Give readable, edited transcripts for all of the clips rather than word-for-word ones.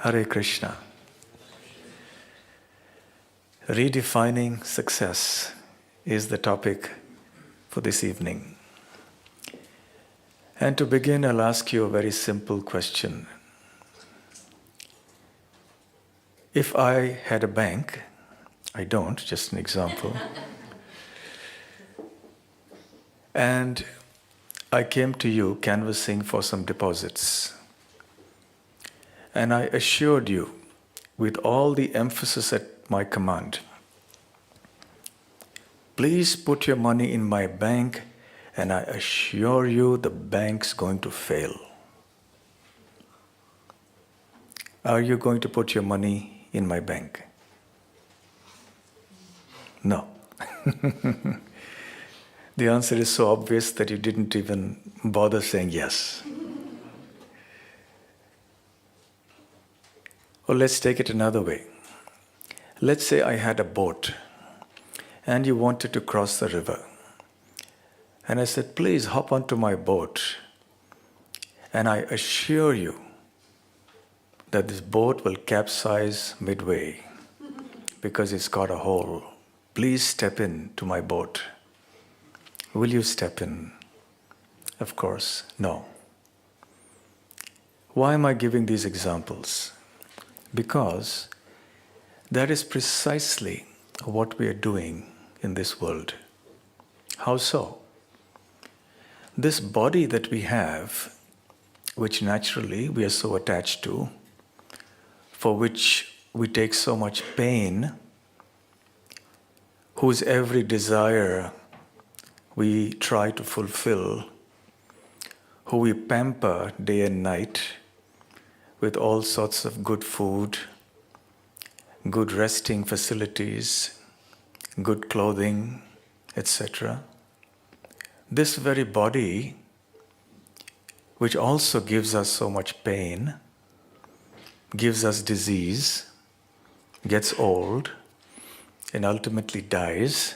Hare Krishna. Redefining success is the topic for this evening. And to begin, I'll ask you a very simple question. If I had a bank, I don't, just an example, and I came to you canvassing for some deposits, and I assured you, with all the emphasis at my command, please put your money in my bank, and I assure you the bank's going to fail. Are you going to put your money in my bank? No. The answer is so obvious that you didn't even bother saying yes. Or let's take it another way. Let's say I had a boat and you wanted to cross the river. And I said, please hop onto my boat. And I assure you that this boat will capsize midway because it's got a hole. Please step in to my boat. Will you step in? Of course, no. Why am I giving these examples? Because that is precisely what we are doing in this world. How so? This body that we have, which naturally we are so attached to, for which we take so much pain, whose every desire we try to fulfill, who we pamper day and night with all sorts of good food, good resting facilities, good clothing, etc. This very body, which also gives us so much pain, gives us disease, gets old, and ultimately dies,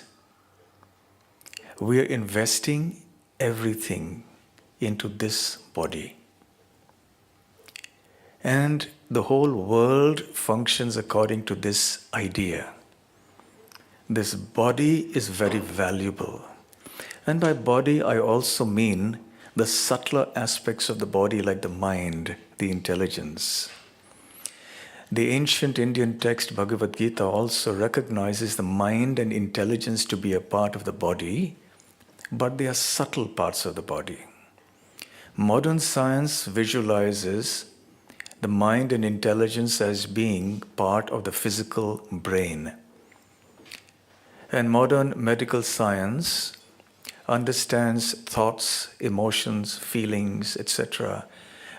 we are investing everything into this body. And the whole world functions according to this idea. This body is very valuable. And by body, I also mean the subtler aspects of the body, like the mind, the intelligence. The ancient Indian text Bhagavad Gita also recognizes the mind and intelligence to be a part of the body, but they are subtle parts of the body. Modern science visualizes the mind and intelligence as being part of the physical brain. And modern medical science understands thoughts, emotions, feelings, etc.,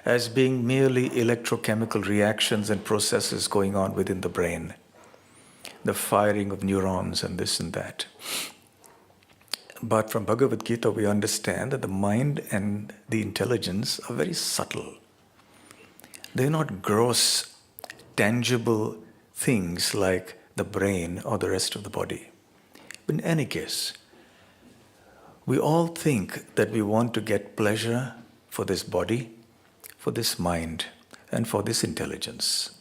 as being merely electrochemical reactions and processes going on within the brain. The firing of neurons and this and that. But from Bhagavad Gita, we understand that the mind and the intelligence are very subtle. They're not gross, tangible things like the brain or the rest of the body. In any case, we all think that we want to get pleasure for this body, for this mind, and for this intelligence.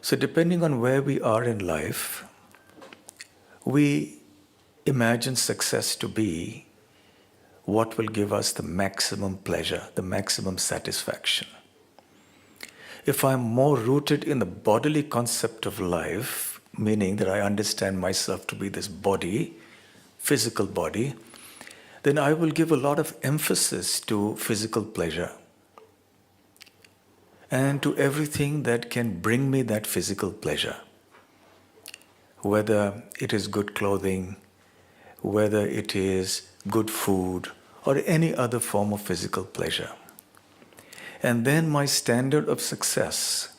So depending on where we are in life, we imagine success to be what will give us the maximum pleasure, the maximum satisfaction. If I'm more rooted in the bodily concept of life, meaning that I understand myself to be this body, physical body, then I will give a lot of emphasis to physical pleasure and to everything that can bring me that physical pleasure. Whether it is good clothing, whether it is good food, or any other form of physical pleasure. And then my standard of success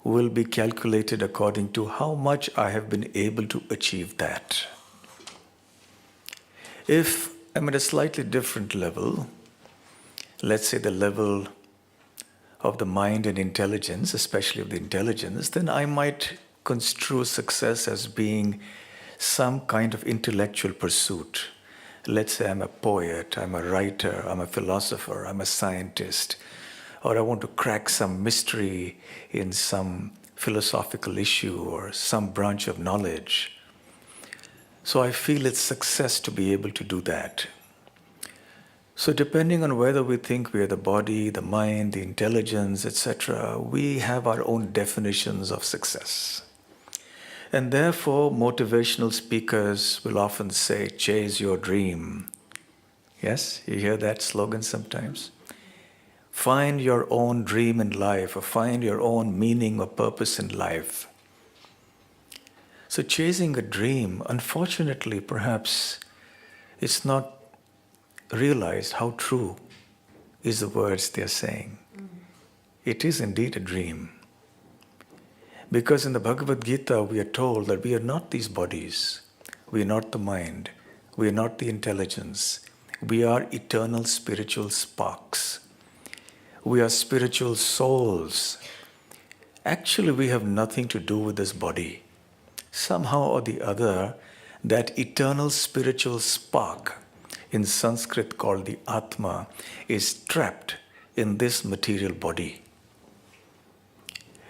will be calculated according to how much I have been able to achieve that. If I'm at a slightly different level, let's say the level of the mind and intelligence, especially of the intelligence, then I might construe success as being some kind of intellectual pursuit. Let's say I'm a poet, I'm a writer, I'm a philosopher, I'm a scientist, or I want to crack some mystery in some philosophical issue or some branch of knowledge. So I feel it's success to be able to do that. So depending on whether we think we are the body, the mind, the intelligence, etc., we have our own definitions of success. And therefore, motivational speakers will often say, chase your dream. Yes, you hear that slogan sometimes? Find your own dream in life, or find your own meaning or purpose in life. So chasing a dream, unfortunately, perhaps it's not realized how true is the words they are saying. It is indeed a dream. Because in the Bhagavad Gita, we are told that we are not these bodies. We are not the mind. We are not the intelligence. We are eternal spiritual sparks. We are spiritual souls. Actually, we have nothing to do with this body. Somehow or the other, that eternal spiritual spark, in Sanskrit called the Atma, is trapped in this material body.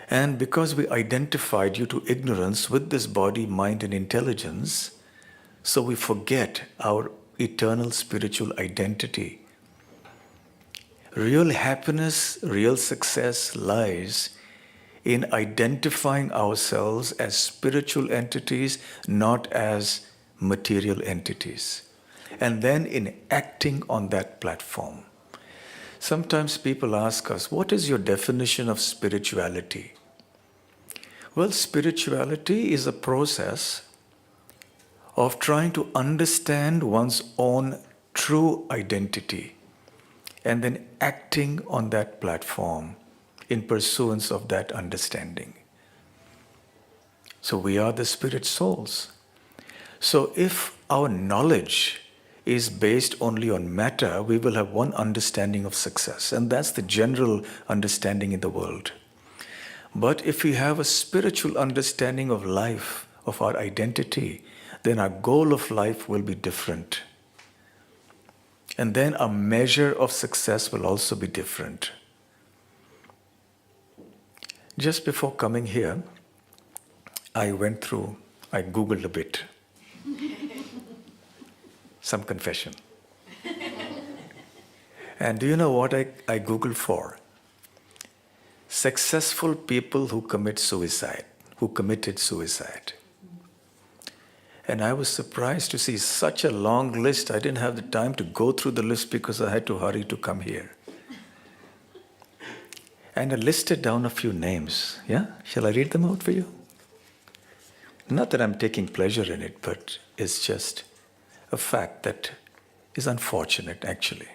And because we identify due to ignorance with this body, mind, and intelligence, so we forget our eternal spiritual identity. Real happiness, real success lies in identifying ourselves as spiritual entities, not as material entities. And then in acting on that platform. Sometimes people ask us, what is your definition of spirituality? Well, spirituality is a process of trying to understand one's own true identity and then acting on that platform in pursuance of that understanding. So we are the spirit souls. So if our knowledge is based only on matter, we will have one understanding of success, and that's the general understanding in the world. But if we have a spiritual understanding of life, of our identity, then our goal of life will be different. And then our measure of success will also be different. Just before coming here, I Googled a bit. Some confession. And do you know what I Googled for? Successful people who committed suicide. And I was surprised to see such a long list. I didn't have the time to go through the list because I had to hurry to come here. And I listed down a few names. Yeah? Shall I read them out for you? Not that I'm taking pleasure in it, but it's just a fact that is unfortunate, actually.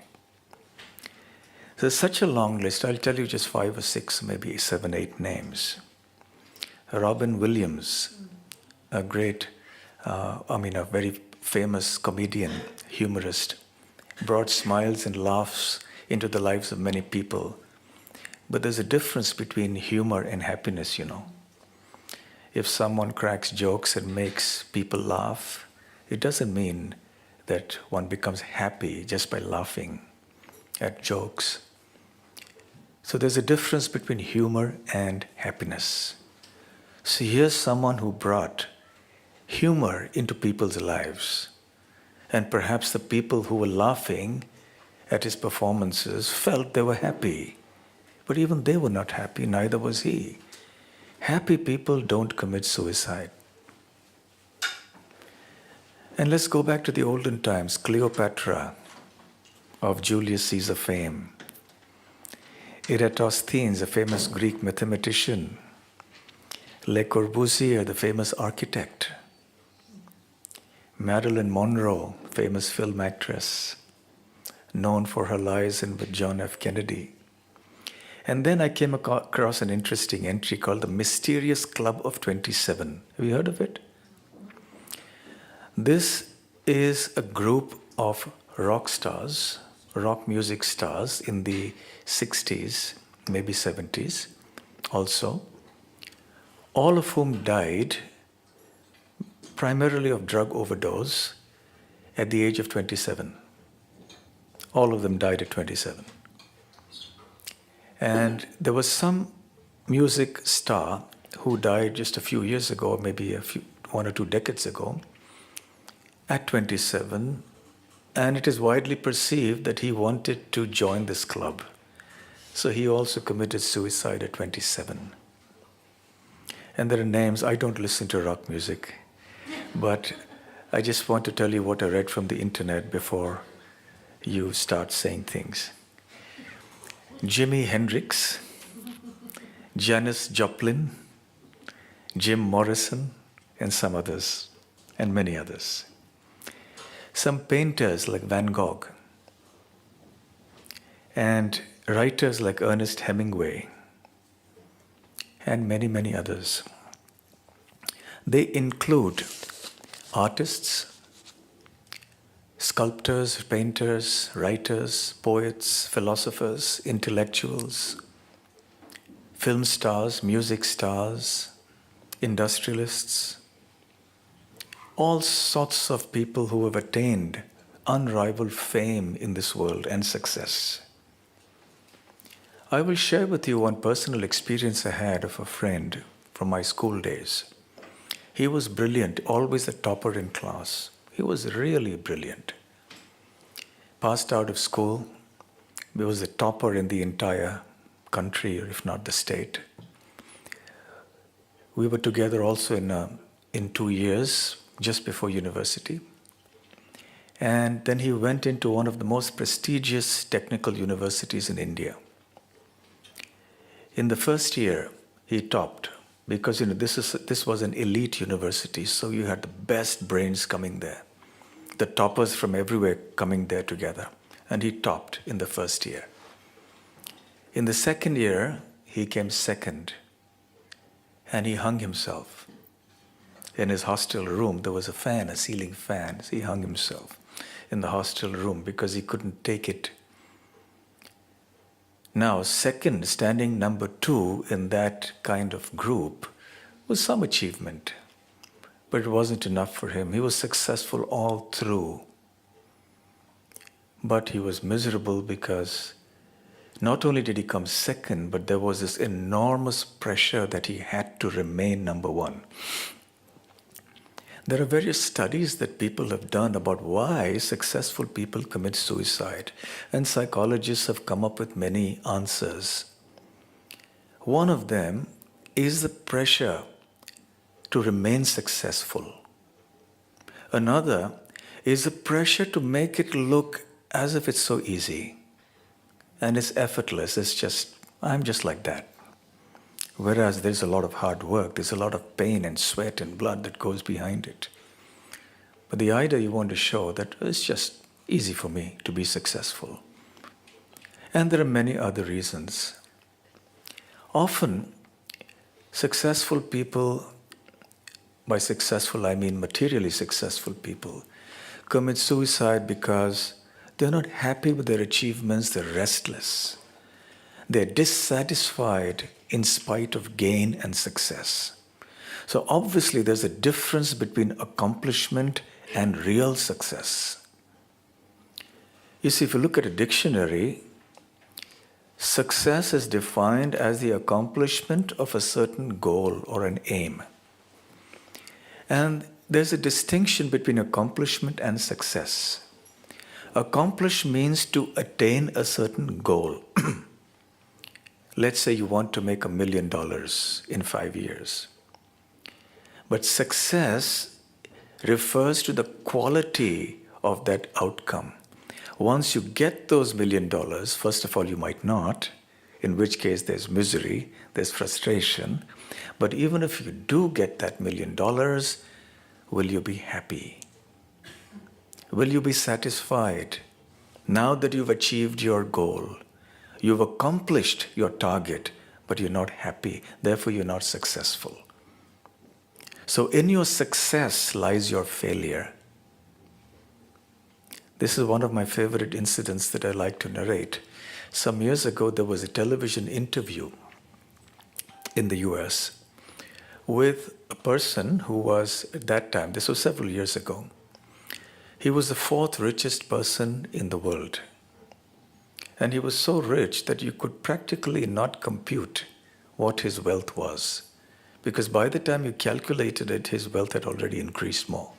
There's such a long list. I'll tell you just 5 or 6, maybe 7, 8 names. Robin Williams, a very famous comedian, humorist, brought smiles and laughs into the lives of many people. But there's a difference between humor and happiness, you know. If someone cracks jokes and makes people laugh, it doesn't mean that one becomes happy just by laughing at jokes. So there's a difference between humor and happiness. So here's someone who brought humor into people's lives. And perhaps the people who were laughing at his performances felt they were happy. But even they were not happy, neither was he. Happy people don't commit suicide. And let's go back to the olden times. Cleopatra of Julius Caesar fame. Eratosthenes, a famous Greek mathematician. Le Corbusier, the famous architect. Marilyn Monroe, famous film actress, known for her liaison with John F. Kennedy. And then I came across an interesting entry called the Mysterious Club of 27. Have you heard of it? This is a group of rock stars, rock music stars in the 60s, maybe 70s also, all of whom died primarily of drug overdose at the age of 27. All of them died at 27. And there was some music star who died just a few years ago, maybe 1 or 2 decades ago, at 27, and it is widely perceived that he wanted to join this club. So he also committed suicide at 27. And there are names, I don't listen to rock music, but I just want to tell you what I read from the internet before you start saying things. Jimi Hendrix, Janis Joplin, Jim Morrison, and some others, and many others. Some painters like Van Gogh, and writers like Ernest Hemingway, and many, many others. They include artists, sculptors, painters, writers, poets, philosophers, intellectuals, film stars, music stars, industrialists, all sorts of people who have attained unrivaled fame in this world and success. I will share with you one personal experience I had of a friend from my school days. He was brilliant, always a topper in class. He was really brilliant. Passed out of school, he was a topper in the entire country, if not the state. We were together also in 2 years, just before university. And then he went into one of the most prestigious technical universities in India. In the first year, he topped, because this was an elite university, so you had the best brains coming there, the toppers from everywhere coming there together. And he topped in the first year. In the second year, he came second, and he hung himself. In his hostel room, there was a fan, a ceiling fan. So he hung himself in the hostel room because he couldn't take it. Now, second, standing number 2 in that kind of group was some achievement, but it wasn't enough for him. He was successful all through, but he was miserable because not only did he come second, but there was this enormous pressure that he had to remain number 1. There are various studies that people have done about why successful people commit suicide, and psychologists have come up with many answers. One of them is the pressure to remain successful. Another is the pressure to make it look as if it's so easy and it's effortless. I'm just like that. Whereas there's a lot of hard work, there's a lot of pain and sweat and blood that goes behind it. But the idea you want to show that it's just easy for me to be successful. And there are many other reasons. Often, successful people, by successful I mean materially successful people, commit suicide because they're not happy with their achievements, they're restless. They're dissatisfied in spite of gain and success. So obviously there's a difference between accomplishment and real success. You see, if you look at a dictionary, success is defined as the accomplishment of a certain goal or an aim. And there's a distinction between accomplishment and success. Accomplish means to attain a certain goal. Let's say you want to make $1 million in 5 years. But success refers to the quality of that outcome. Once you get those $1 million, first of all, you might not, in which case there's misery, there's frustration. But even if you do get that $1 million, will you be happy? Will you be satisfied now that you've achieved your goal? You've accomplished your target, but you're not happy. Therefore, you're not successful. So in your success lies your failure. This is one of my favorite incidents that I like to narrate. Some years ago, there was a television interview in the US with a person who was, at that time, this was several years ago, he was the 4th richest person in the world. And he was so rich that you could practically not compute what his wealth was. Because by the time you calculated it, his wealth had already increased more.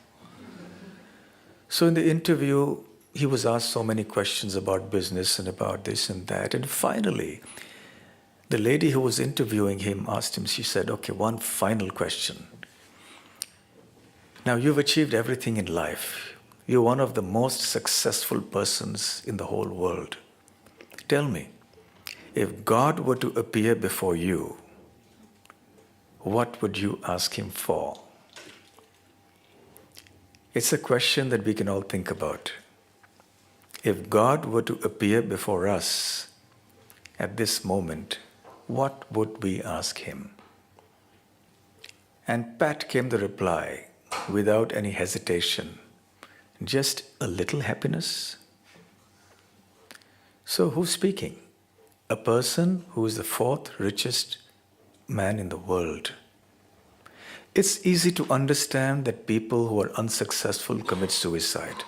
So in the interview, he was asked so many questions about business and about this and that. And finally, the lady who was interviewing him asked him, she said, okay, one final question. Now, you've achieved everything in life. You're one of the most successful persons in the whole world. Tell me, if God were to appear before you, what would you ask him for? It's a question that we can all think about. If God were to appear before us at this moment, what would we ask him? And pat came the reply, without any hesitation. Just a little happiness? So who's speaking? A person who is the fourth richest man in the world. It's easy to understand that people who are unsuccessful commit suicide.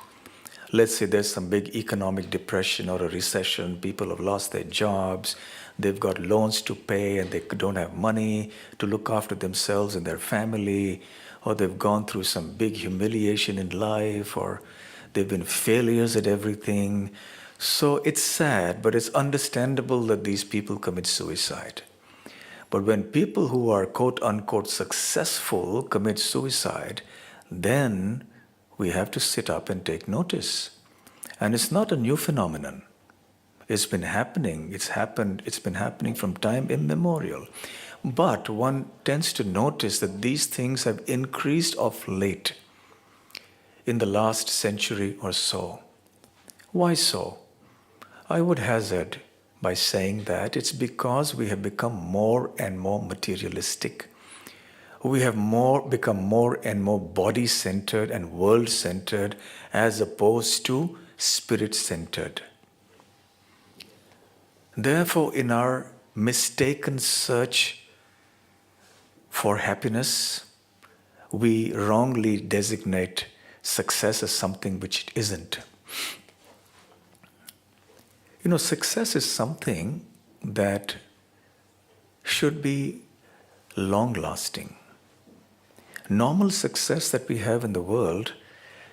Let's say there's some big economic depression or a recession, people have lost their jobs, they've got loans to pay and they don't have money to look after themselves and their family, or they've gone through some big humiliation in life, or they've been failures at everything. So it's sad, but it's understandable that these people commit suicide. But when people who are quote-unquote successful commit suicide, then we have to sit up and take notice. And it's not a new phenomenon. It's been happening. It's been happening from time immemorial. But one tends to notice that these things have increased of late in the last century or so. Why so? I would hazard by saying that it's because we have become more and more materialistic. We have become more and more body-centered and world-centered as opposed to spirit-centered. Therefore, in our mistaken search for happiness, we wrongly designate success as something which it isn't. You know, success is something that should be long-lasting. Normal success that we have in the world,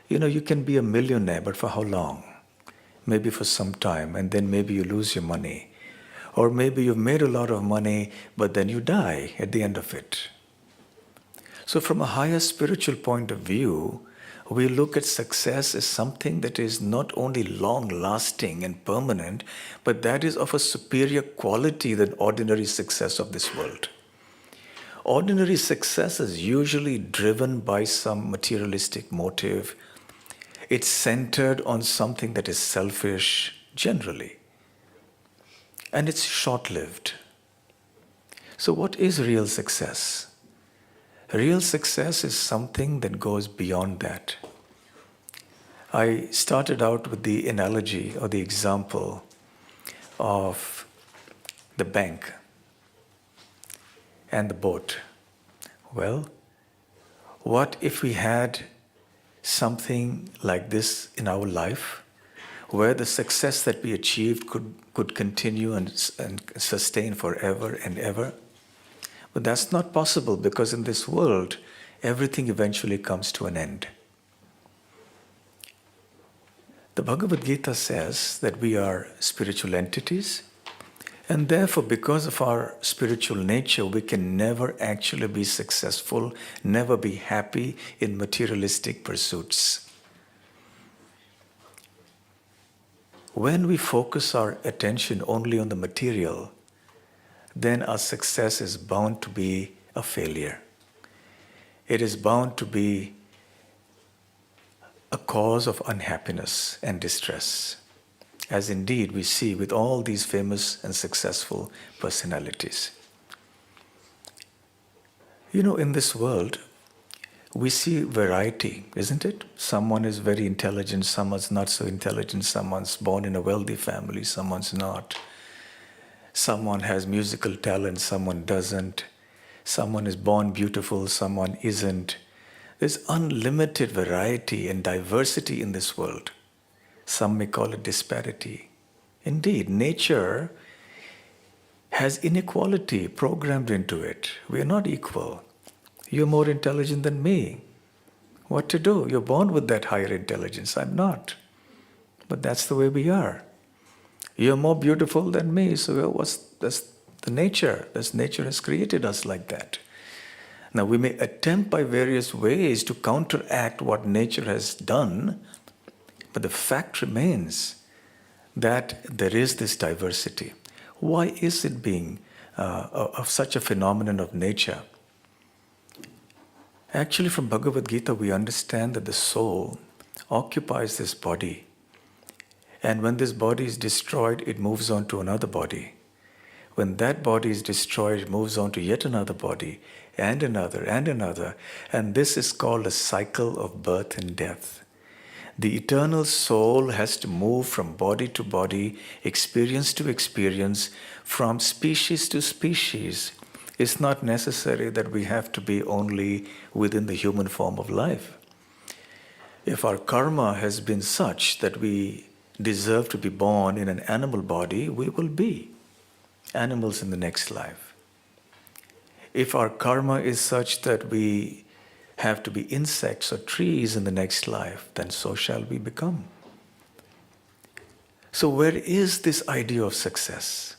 you can be a millionaire, but for how long? Maybe for some time, and then maybe you lose your money. Or maybe you've made a lot of money, but then you die at the end of it. So from a higher spiritual point of view, we look at success as something that is not only long-lasting and permanent, but that is of a superior quality than ordinary success of this world. Ordinary success is usually driven by some materialistic motive. It's centered on something that is selfish, generally. And it's short-lived. So what is real success? Real success is something that goes beyond that. I started out with the analogy or the example of the bank and the boat. Well, what if we had something like this in our life, where the success that we achieved could continue and sustain forever and ever? But that's not possible, because in this world, everything eventually comes to an end. The Bhagavad Gita says that we are spiritual entities, and therefore, because of our spiritual nature, we can never actually be successful, never be happy in materialistic pursuits. When we focus our attention only on the material, then our success is bound to be a failure. It is bound to be a cause of unhappiness and distress, as indeed we see with all these famous and successful personalities. In this world, we see variety, isn't it? Someone is very intelligent, someone's not so intelligent, someone's born in a wealthy family, someone's not. Someone has musical talent, someone doesn't. Someone is born beautiful, someone isn't. There's unlimited variety and diversity in this world. Some may call it disparity Indeed, nature has inequality programmed into it. We are not equal. You're more intelligent than me. What to do? You're born with that higher intelligence. I'm not. But that's the way we are. You're more beautiful than me, so that's the nature. That's nature has created us like that. Now we may attempt by various ways to counteract what nature has done, but the fact remains that there is this diversity. Why is it being of such a phenomenon of nature? Actually, from Bhagavad Gita, we understand that the soul occupies this body. And when this body is destroyed, it moves on to another body. When that body is destroyed, it moves on to yet another body, and another, and another. And this is called a cycle of birth and death. The eternal soul has to move from body to body, experience to experience, from species to species. It's not necessary that we have to be only within the human form of life. If our karma has been such that we deserve to be born in an animal body, we will be animals in the next life. If our karma is such that we have to be insects or trees in the next life, then so shall we become. So where is this idea of success?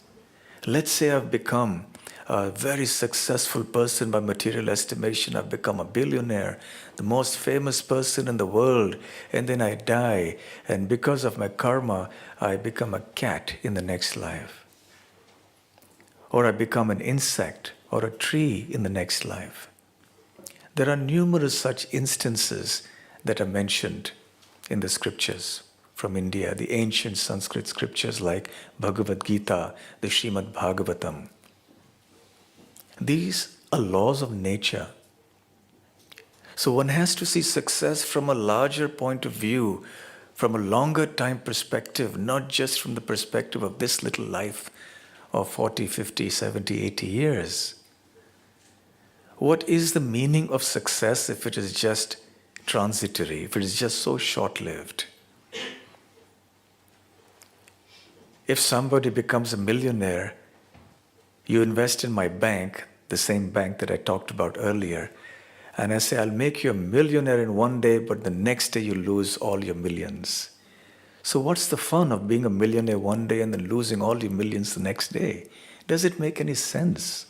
Let's say I've become a very successful person by material estimation. I've become a billionaire, the most famous person in the world, and then I die, and because of my karma, I become a cat in the next life. Or I become an insect or a tree in the next life. There are numerous such instances that are mentioned in the scriptures from India, the ancient Sanskrit scriptures like Bhagavad Gita, the Srimad Bhagavatam. These are laws of nature. So one has to see success from a larger point of view, from a longer time perspective, not just from the perspective of this little life of 40, 50, 70, 80 years. What is the meaning of success if it is just transitory, if it is just so short-lived? If somebody becomes a millionaire, you invest in my bank, the same bank that I talked about earlier, and I say, I'll make you a millionaire in one day, but the next day you lose all your millions. So what's the fun of being a millionaire one day and then losing all your millions the next day? Does it make any sense?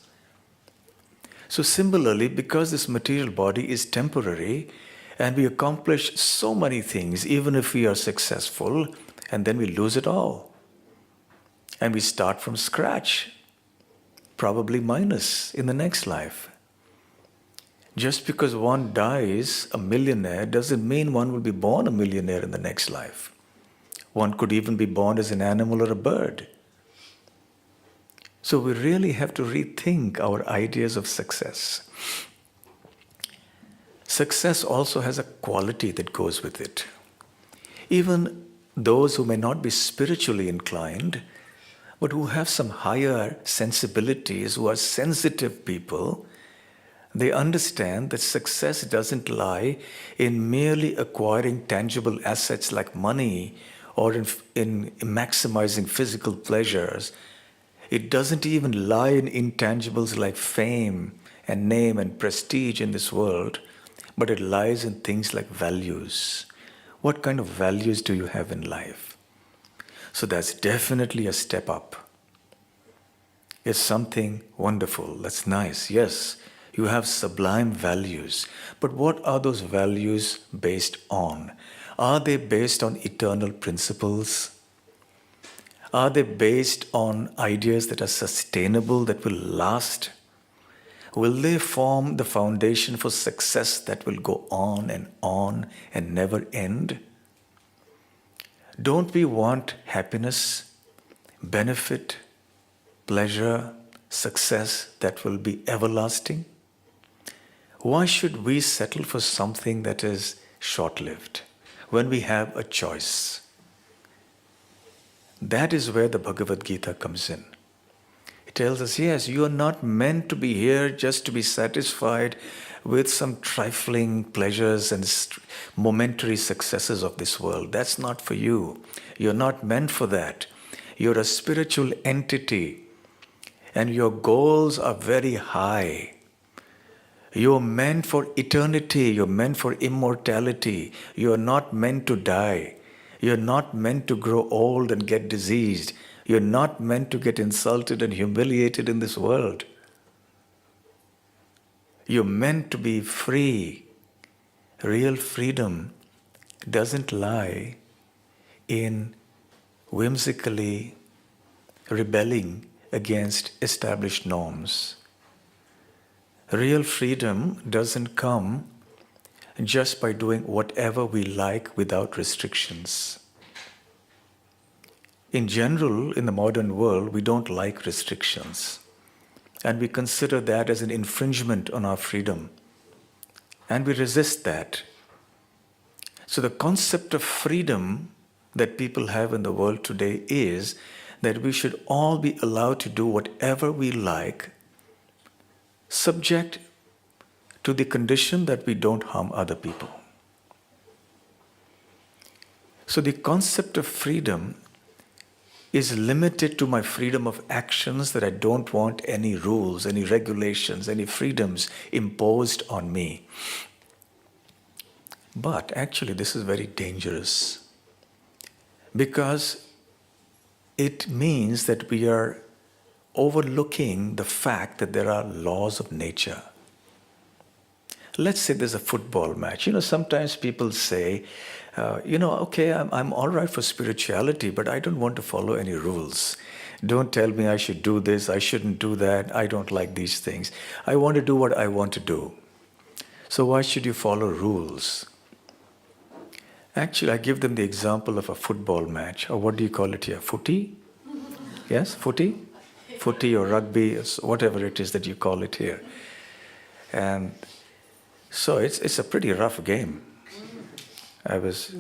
So similarly, because this material body is temporary and we accomplish so many things, even if we are successful, and then we lose it all. And we start from scratch, probably minus in the next life. Just because one dies a millionaire doesn't mean one will be born a millionaire in the next life. One could even be born as an animal or a bird. So we really have to rethink our ideas of success. Success also has a quality that goes with it. Even those who may not be spiritually inclined, but who have some higher sensibilities, who are sensitive people, they understand that success doesn't lie in merely acquiring tangible assets like money or in maximizing physical pleasures. It doesn't even lie in intangibles like fame and name and prestige in this world, but it lies in things like values. What kind of values do you have in life? So that's definitely a step up. It's something wonderful, that's nice. Yes, you have sublime values. But what are those values based on? Are they based on eternal principles? Are they based on ideas that are sustainable, that will last? Will they form the foundation for success that will go on and never end? Don't we want happiness, benefit, pleasure, success that will be everlasting? Why should we settle for something that is short-lived when we have a choice? That is where the Bhagavad Gita comes in. It tells us, yes, you are not meant to be here just to be satisfied with some trifling pleasures and momentary successes of this world. That's not for you. You're not meant for that. You're a spiritual entity and your goals are very high. You're meant for eternity. You're meant for immortality. You're not meant to die. You're not meant to grow old and get diseased. You're not meant to get insulted and humiliated in this world. You're meant to be free. Real freedom doesn't lie in whimsically rebelling against established norms. Real freedom doesn't come just by doing whatever we like without restrictions. In general, in the modern world, we don't like restrictions. And we consider that as an infringement on our freedom. And we resist that. So the concept of freedom that people have in the world today is that we should all be allowed to do whatever we like, subject to the condition that we don't harm other people. So the concept of freedom is limited to my freedom of actions, that I don't want any rules, any regulations, any freedoms imposed on me. But actually this is very dangerous, because it means that we are overlooking the fact that there are laws of nature. Let's say there's a football match. Sometimes people say, okay, I'm all right for spirituality, but I don't want to follow any rules. Don't tell me I should do this, I shouldn't do that, I don't like these things. I want to do what I want to do. So why should you follow rules? Actually, I give them the example of a football match, or what do you call it here? Footy? Yes, footy? Footy or rugby, whatever it is that you call it here. And so it's a pretty rough game. I was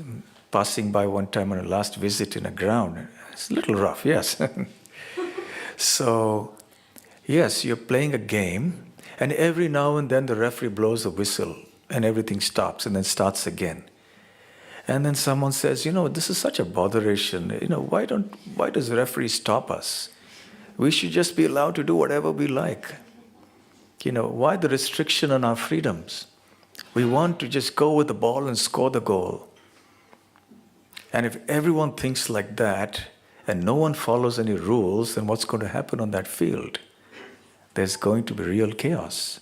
passing by one time on a last visit in a ground. It's a little rough, yes. So, yes, you're playing a game, and every now and then the referee blows a whistle and everything stops and then starts again. And then someone says, this is such a botheration. Why does the referee stop us? We should just be allowed to do whatever we like. Why the restriction on our freedoms? We want to just go with the ball and score the goal. And if everyone thinks like that, and no one follows any rules, then what's going to happen on that field? There's going to be real chaos.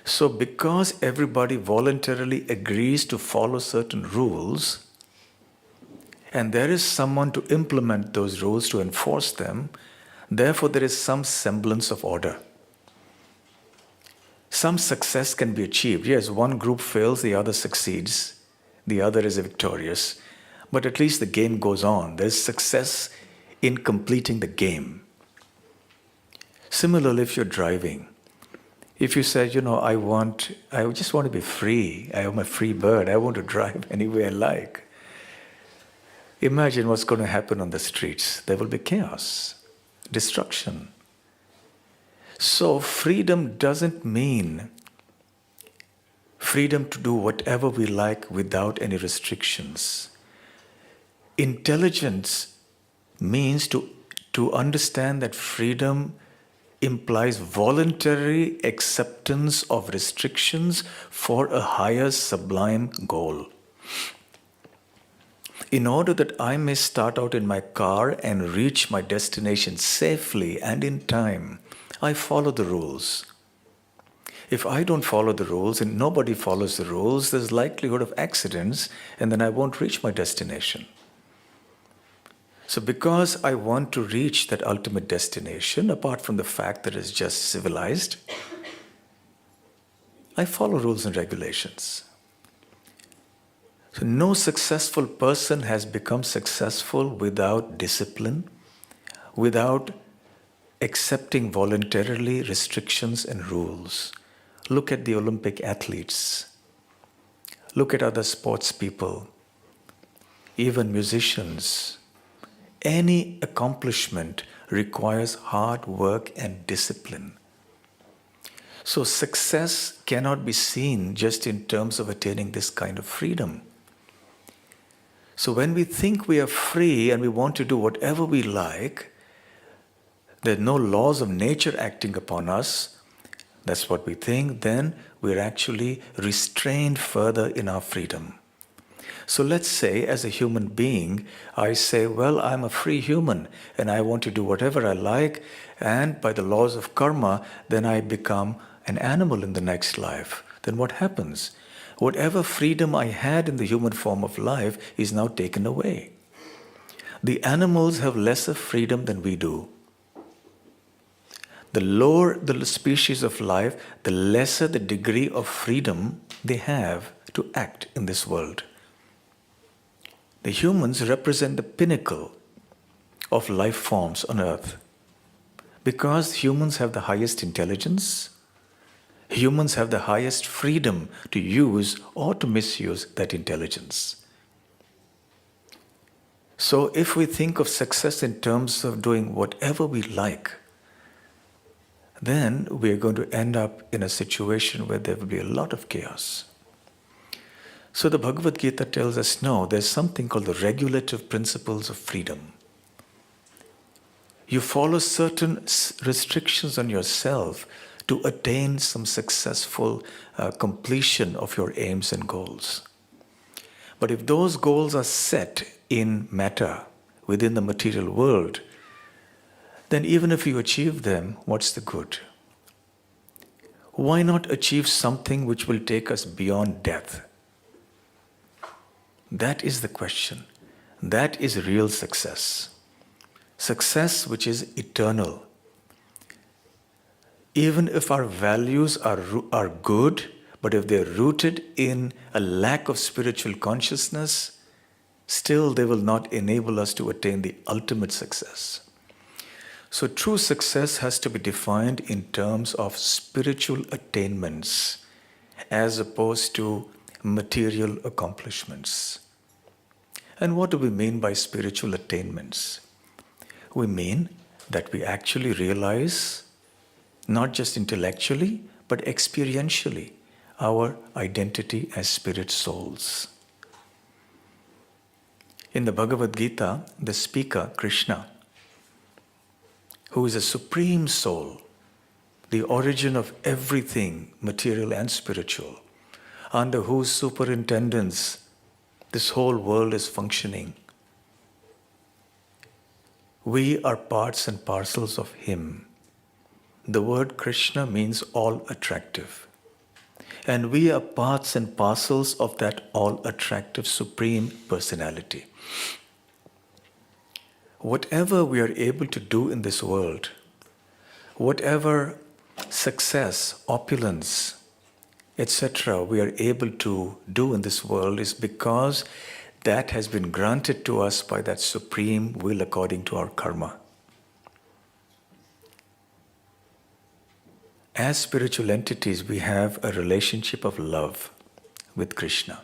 So because everybody voluntarily agrees to follow certain rules, and there is someone to implement those rules, to enforce them, therefore there is some semblance of order. Some success can be achieved. Yes, one group fails, the other succeeds, the other is victorious, but at least the game goes on. There's success in completing the game. Similarly, if you're driving, if you said, I just want to be free, I am a free bird, I want to drive any way I like. Imagine what's going to happen on the streets. There will be chaos, destruction. So freedom doesn't mean freedom to do whatever we like without any restrictions. Intelligence means to understand that freedom implies voluntary acceptance of restrictions for a higher sublime goal. In order that I may start out in my car and reach my destination safely and in time, I follow the rules. If I don't follow the rules and nobody follows the rules, there's likelihood of accidents, and then I won't reach my destination. So because I want to reach that ultimate destination, apart from the fact that it's just civilized, I follow rules and regulations. So no successful person has become successful without discipline, without accepting voluntarily restrictions and rules. Look at the Olympic athletes. Look at other sports people, even musicians. Any accomplishment requires hard work and discipline. So success cannot be seen just in terms of attaining this kind of freedom. So when we think we are free and we want to do whatever we like, there are no laws of nature acting upon us, that's what we think, then we're actually restrained further in our freedom. So let's say, as a human being, I say, well, I'm a free human and I want to do whatever I like, and by the laws of karma, then I become an animal in the next life. Then what happens? Whatever freedom I had in the human form of life is now taken away. The animals have lesser freedom than we do. The lower the species of life, the lesser the degree of freedom they have to act in this world. The humans represent the pinnacle of life forms on earth. Because humans have the highest intelligence, humans have the highest freedom to use or to misuse that intelligence. So if we think of success in terms of doing whatever we like, then we are going to end up in a situation where there will be a lot of chaos. So the Bhagavad Gita tells us, no, there's something called the regulative principles of freedom. You follow certain restrictions on yourself to attain some successful completion of your aims and goals. But if those goals are set in matter, within the material world, then even if you achieve them, what's the good? Why not achieve something which will take us beyond death? That is the question. That is real success. Success which is eternal. Even if our values are good, but if they're rooted in a lack of spiritual consciousness, still they will not enable us to attain the ultimate success. So true success has to be defined in terms of spiritual attainments as opposed to material accomplishments. And what do we mean by spiritual attainments? We mean that we actually realize, not just intellectually, but experientially, our identity as spirit souls. In the Bhagavad Gita, the speaker, Krishna, who is a supreme soul, the origin of everything, material and spiritual, under whose superintendence this whole world is functioning. We are parts and parcels of Him. The word Krishna means all attractive. And we are parts and parcels of that all attractive Supreme Personality. Whatever we are able to do in this world, whatever success, opulence, etc. we are able to do in this world is because that has been granted to us by that supreme will according to our karma. As spiritual entities, we have a relationship of love with Krishna.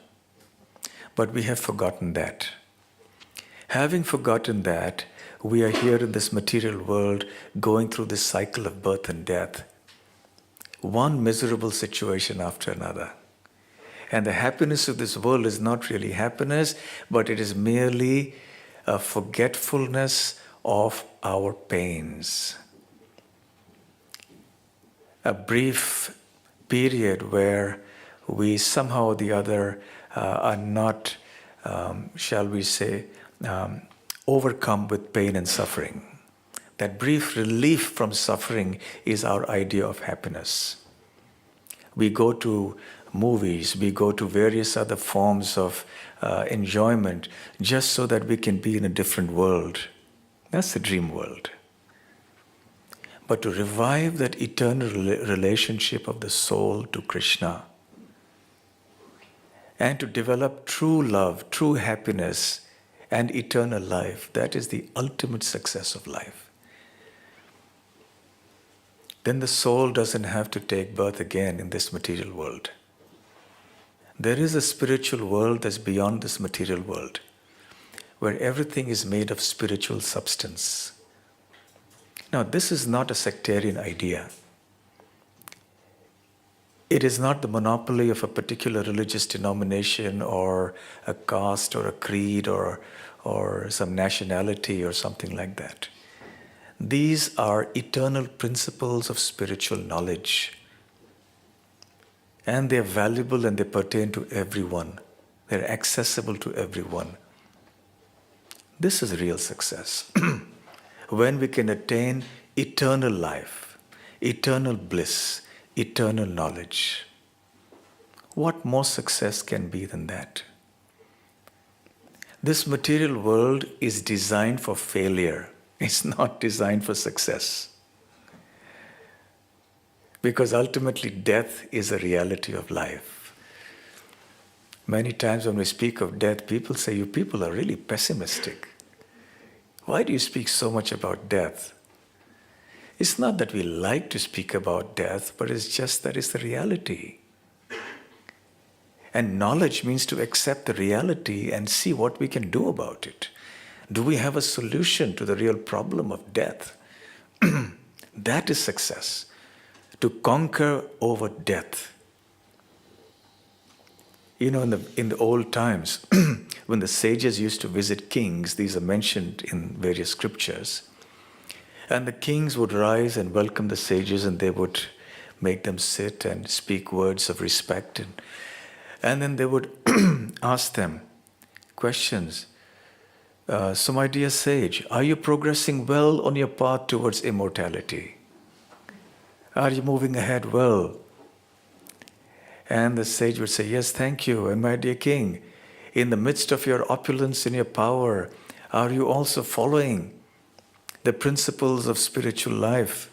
But we have forgotten that. Having forgotten that, we are here in this material world going through this cycle of birth and death. One miserable situation after another. And the happiness of this world is not really happiness, but it is merely a forgetfulness of our pains. A brief period where we somehow or the other are not, shall we say, overcome with pain and suffering. That brief relief from suffering is our idea of happiness. We go to movies, we go to various other forms of enjoyment just so that we can be in a different world. That's the dream world. But to revive that eternal relationship of the soul to Krishna and to develop true love, true happiness and eternal life, that is the ultimate success of life. Then the soul doesn't have to take birth again in this material world. There is a spiritual world that's beyond this material world, where everything is made of spiritual substance. Now, this is not a sectarian idea. It is not the monopoly of a particular religious denomination or a caste or a creed or some nationality or something like that. These are eternal principles of spiritual knowledge. And they are valuable and they pertain to everyone. They're accessible to everyone. This is real success. When we can attain eternal life, eternal bliss, eternal knowledge. What more success can be than that? This material world is designed for failure. It's not designed for success. Because ultimately death is a reality of life. Many times when we speak of death, people say, you people are really pessimistic. Why do you speak so much about death? It's not that we like to speak about death, but it's just that it's the reality. And knowledge means to accept the reality and see what we can do about it. Do we have a solution to the real problem of death? That is success. To conquer over death. You know, in the old times, when the sages used to visit kings, these are mentioned in various scriptures, and the kings would rise and welcome the sages, and they would make them sit and speak words of respect. And then they would ask them questions. So my dear sage, are you progressing well on your path towards immortality? Are you moving ahead well? And the sage would say, yes, thank you. And my dear king, in the midst of your opulence and your power, are you also following the principles of spiritual life?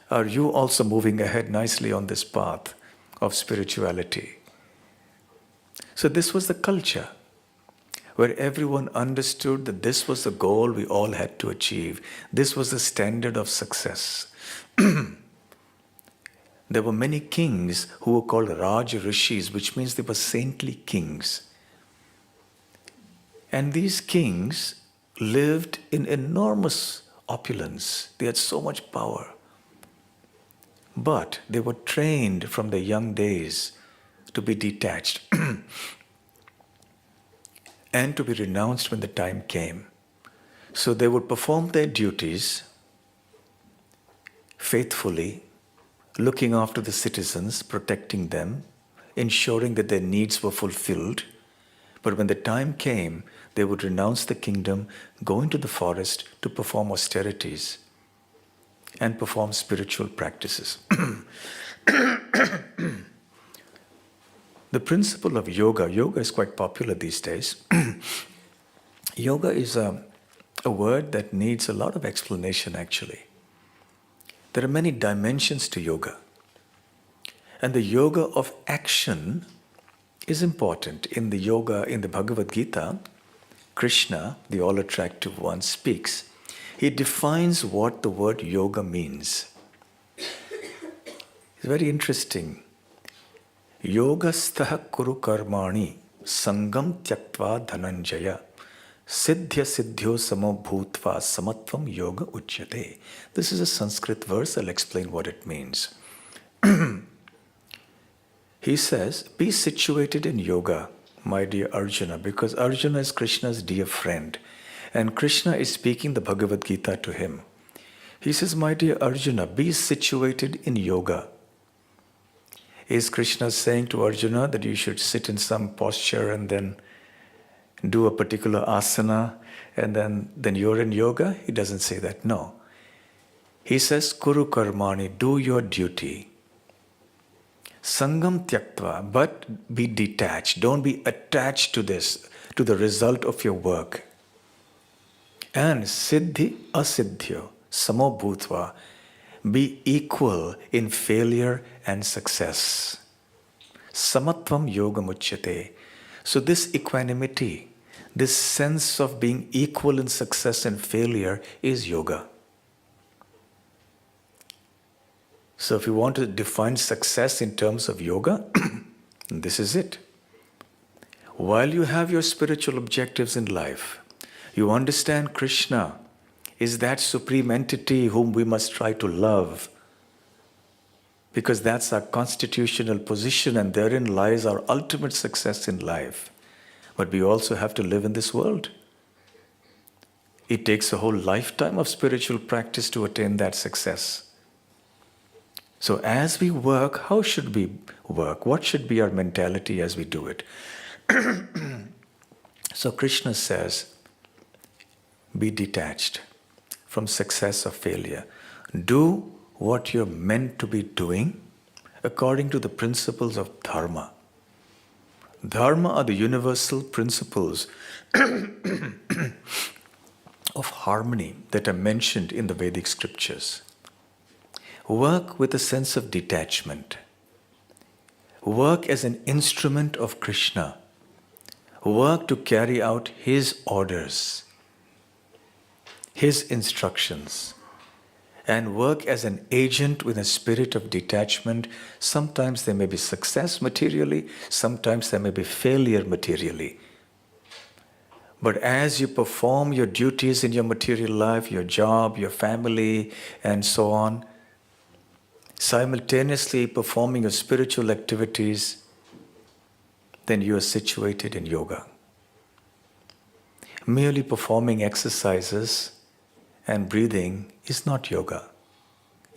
Are you also moving ahead nicely on this path of spirituality? So this was the culture where everyone understood that this was the goal we all had to achieve. This was the standard of success. There were many kings who were called Raj Rishis, which means they were saintly kings. And these kings lived in enormous opulence. They had so much power. But they were trained from their young days to be detached and to be renounced when the time came. So they would perform their duties faithfully, looking after the citizens, protecting them, ensuring that their needs were fulfilled. But when the time came, they would renounce the kingdom, go into the forest to perform austerities and perform spiritual practices. The principle of yoga is quite popular these days. Yoga is a word that needs a lot of explanation actually. There are many dimensions to yoga. And the yoga of action is important. In the Bhagavad Gita, Krishna, the all-attractive one, speaks. He defines what the word yoga means. It's very interesting. Yogastaha kuru karmani sangam tyaktva dhananjaya siddhya siddhyo samo bhutva samatvam yoga uchyate. This is a Sanskrit verse. I'll explain what it means. He says, be situated in yoga, my dear Arjuna, because Arjuna is Krishna's dear friend. And Krishna is speaking the Bhagavad Gita to him. He says, my dear Arjuna, be situated in yoga. Is Krishna saying to Arjuna that you should sit in some posture and then do a particular asana and then you're in yoga? He doesn't say that, no. He says, Kuru karmani, do your duty. Sangam tyaktva, but be detached. Don't be attached to this, to the result of your work. And siddhi asiddhyo, samo bhutva, be equal in failure and success. Samatvam yoga muchyate. So this equanimity, this sense of being equal in success and failure is yoga. So if you want to define success in terms of yoga, this is it. While you have your spiritual objectives in life, you understand Krishna is that supreme entity whom we must try to love. because that's our constitutional position and therein lies our ultimate success in life. But we also have to live in this world. It takes a whole lifetime of spiritual practice to attain that success. So as we work, how should we work? What should be our mentality as we do it? So Krishna says, be detached from success or failure. Do what you're meant to be doing according to the principles of dharma. Dharma are the universal principles of harmony that are mentioned in the Vedic scriptures. Work with a sense of detachment. Work as an instrument of Krishna. Work to carry out His orders, His instructions, and work as an agent with a spirit of detachment. Sometimes there may be success materially, sometimes there may be failure materially. But as you perform your duties in your material life, your job, your family, and so on, simultaneously performing your spiritual activities, then you are situated in yoga. Merely performing exercises and breathing is not yoga.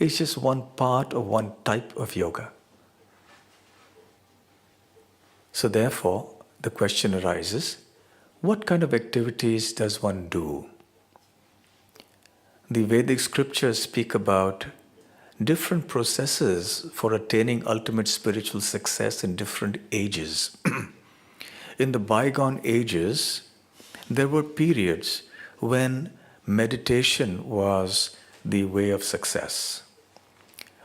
It's just one part or one type of yoga. So therefore, the question arises, what kind of activities does one do? The Vedic scriptures speak about different processes for attaining ultimate spiritual success in different ages. In the bygone ages, there were periods when meditation was the way of success.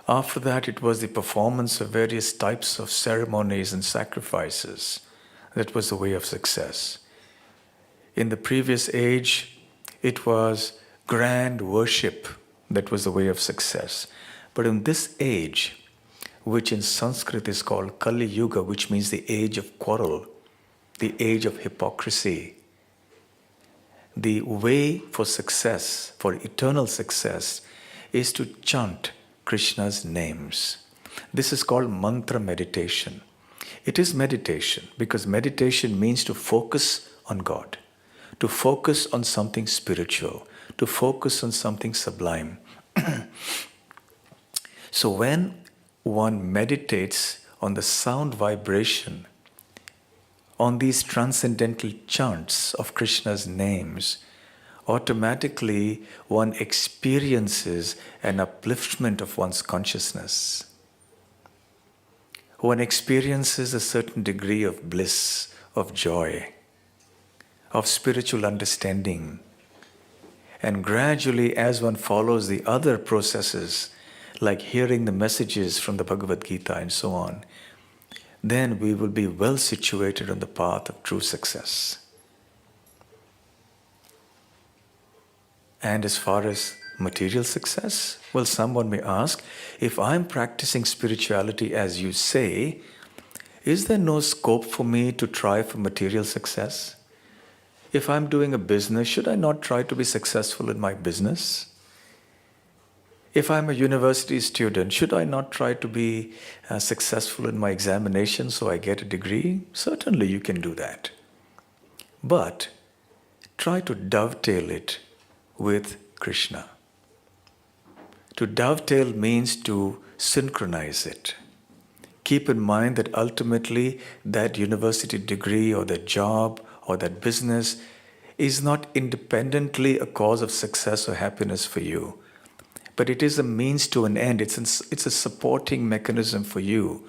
After that, it was the performance of various types of ceremonies and sacrifices that was the way of success. In the previous age, it was grand worship that was the way of success. But in this age, which in Sanskrit is called Kali Yuga, which means the age of quarrel, the age of hypocrisy, the way for success, for eternal success, is to chant Krishna's names. This is called mantra meditation. It is meditation because meditation means to focus on God, to focus on something spiritual, to focus on something sublime. So when one meditates on the sound vibration, on these transcendental chants of Krishna's names, automatically one experiences an upliftment of one's consciousness. One experiences a certain degree of bliss, of joy, of spiritual understanding. And gradually, as one follows the other processes, like hearing the messages from the Bhagavad Gita and so on, then we will be well situated on the path of true success. And as far as material success, well, someone may ask, if I'm practicing spirituality as you say, is there no scope for me to try for material success? If I'm doing a business, should I not try to be successful in my business? If I'm a university student, should I not try to be successful in my examination so I get a degree? Certainly you can do that. But try to dovetail it with Krishna. To dovetail means to synchronize it. Keep in mind that ultimately that university degree or that job or that business is not independently a cause of success or happiness for you. But it is a means to an end. It's a supporting mechanism for you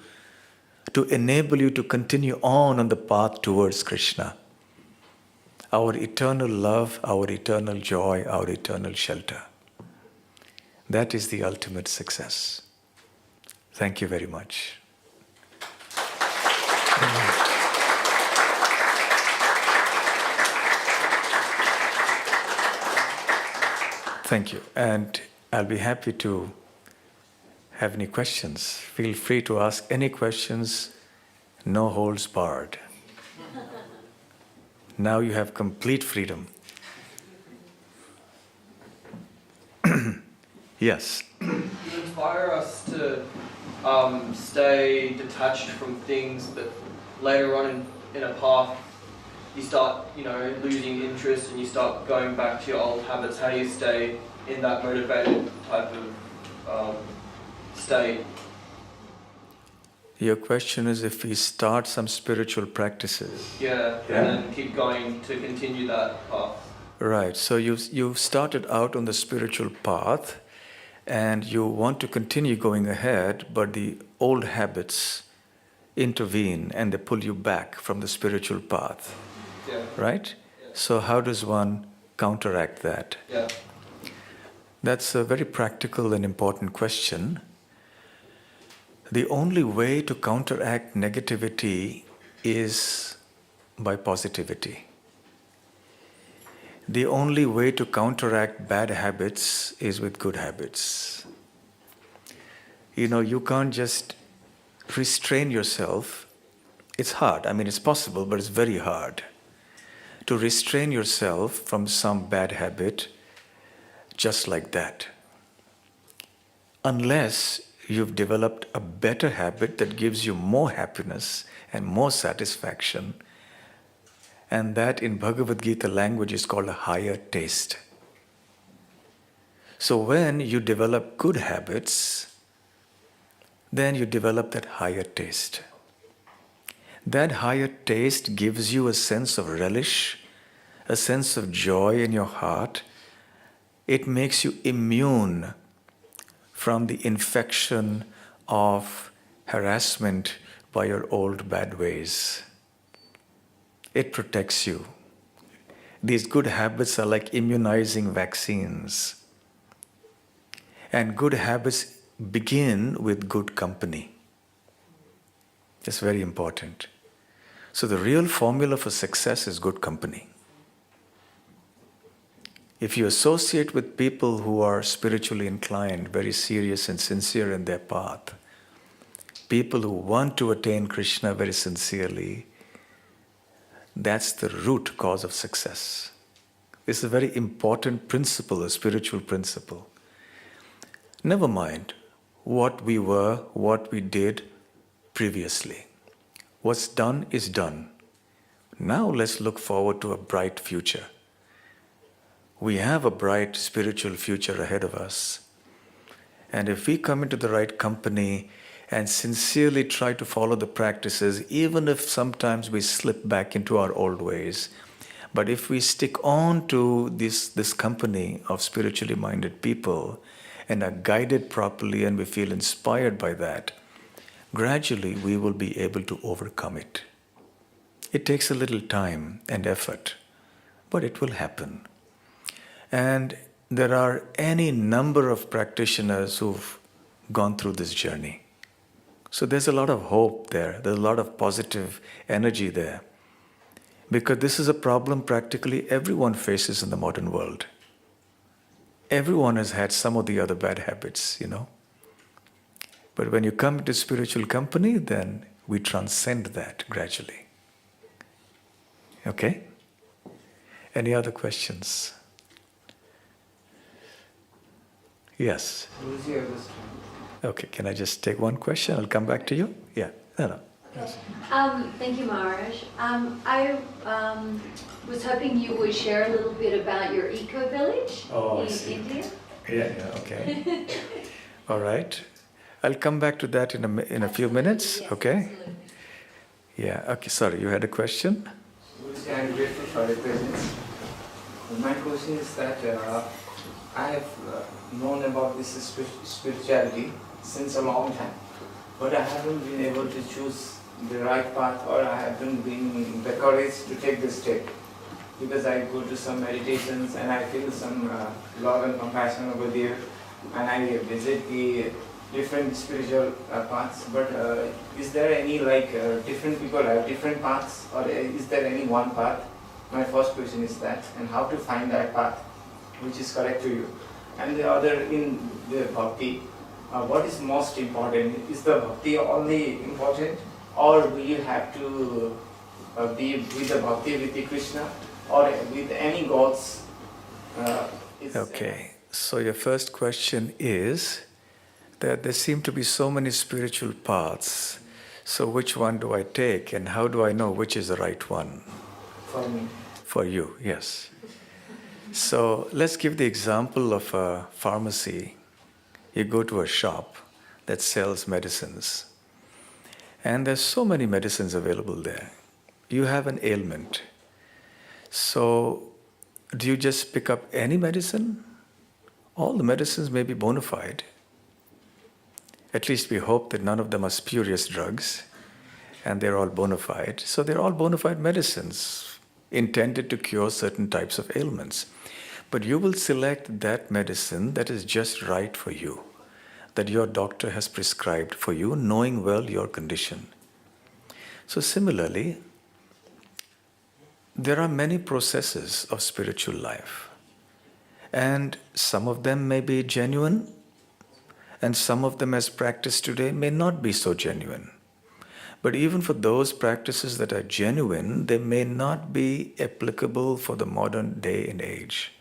to enable you to continue on the path towards Krishna. Our eternal love, our eternal joy, our eternal shelter. That is the ultimate success. Thank you very much. Thank you. And I'll be happy to have any questions. Feel free to ask any questions, no holds barred. Now you have complete freedom. Yes. You inspire us to stay detached from things, but later on in a path you start, losing interest and you start going back to your old habits. How do you stay in that motivated type of state? Your question is if we start some spiritual practices. Yeah, and then keep going to continue that path. Right, so you've started out on the spiritual path and you want to continue going ahead, but the old habits intervene and they pull you back from the spiritual path. Yeah. Right? Yeah. So how does one counteract that? Yeah. That's a very practical and important question. The only way to counteract negativity is by positivity. The only way to counteract bad habits is with good habits. You can't just restrain yourself. It's hard. It's possible, but it's very hard to restrain yourself from some bad habit just like that. Unless you've developed a better habit that gives you more happiness and more satisfaction. And that in Bhagavad Gita language is called a higher taste. So when you develop good habits, then you develop that higher taste. That higher taste gives you a sense of relish, a sense of joy in your heart. It makes you immune from the infection of harassment by your old bad ways. It protects you. These good habits are like immunizing vaccines. And good habits begin with good company. That's very important. So the real formula for success is good company. If you associate with people who are spiritually inclined, very serious and sincere in their path, people who want to attain Krishna very sincerely, that's the root cause of success. This is a very important principle, a spiritual principle. Never mind what we were, what we did previously. What's done is done. Now let's look forward to a bright future. We have a bright spiritual future ahead of us. And if we come into the right company and sincerely try to follow the practices, even if sometimes we slip back into our old ways, but if we stick on to this company of spiritually minded people and are guided properly and we feel inspired by that, gradually we will be able to overcome it. It takes a little time and effort, but it will happen. And there are any number of practitioners who've gone through this journey. So there's a lot of hope there. There's a lot of positive energy there. Because this is a problem practically everyone faces in the modern world. Everyone has had some of the other bad habits, But when you come to spiritual company, then we transcend that gradually. Okay? Any other questions? Yes. Okay, can I just take one question? I'll come back to you. Yeah. No. Yes. Thank you, Maharaj. I was hoping you would share a little bit about your eco-village in India. Yeah, okay. All right. I'll come back to that in a few minutes, Yes, okay? Absolutely. Yeah, okay, sorry, you had a question? I'm grateful for your presence. My question is that I have known about this spirituality since a long time, but I haven't been able to choose the right path, or I haven't been the courage to take the step, because I go to some meditations and I feel some love and compassion over there, and I visit the different spiritual paths, but is there any different people have different paths, or is there any one path? My first question is that, and how to find that path which is correct to you. And the other, in the bhakti, what is most important? Is the bhakti only important, or will you have to be with the bhakti with the Krishna or with any gods? Okay, so your first question is there seem to be so many spiritual paths. So which one do I take, and how do I know which is the right one? For me. For you, yes. So let's give the example of a pharmacy. You go to a shop that sells medicines, and there's so many medicines available there. You have an ailment. So do you just pick up any medicine? All the medicines may be bona fide. At least we hope that none of them are spurious drugs, and they're all bona fide. So they're all bona fide medicines intended to cure certain types of ailments. But you will select that medicine that is just right for you, that your doctor has prescribed for you, knowing well your condition. So similarly, there are many processes of spiritual life, and some of them may be genuine, and some of them as practiced today may not be so genuine. But even for those practices that are genuine, they may not be applicable for the modern day and age.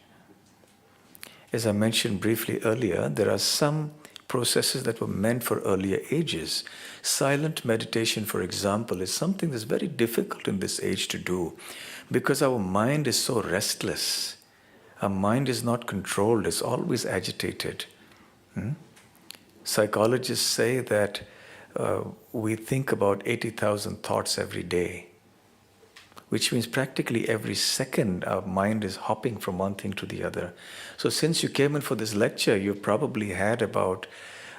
As I mentioned briefly earlier, there are some processes that were meant for earlier ages. Silent meditation, for example, is something that's very difficult in this age to do because our mind is so restless. Our mind is not controlled, it's always agitated. Psychologists say that we think about 80,000 thoughts every day, which means practically every second our mind is hopping from one thing to the other. So since you came in for this lecture, you've probably had about,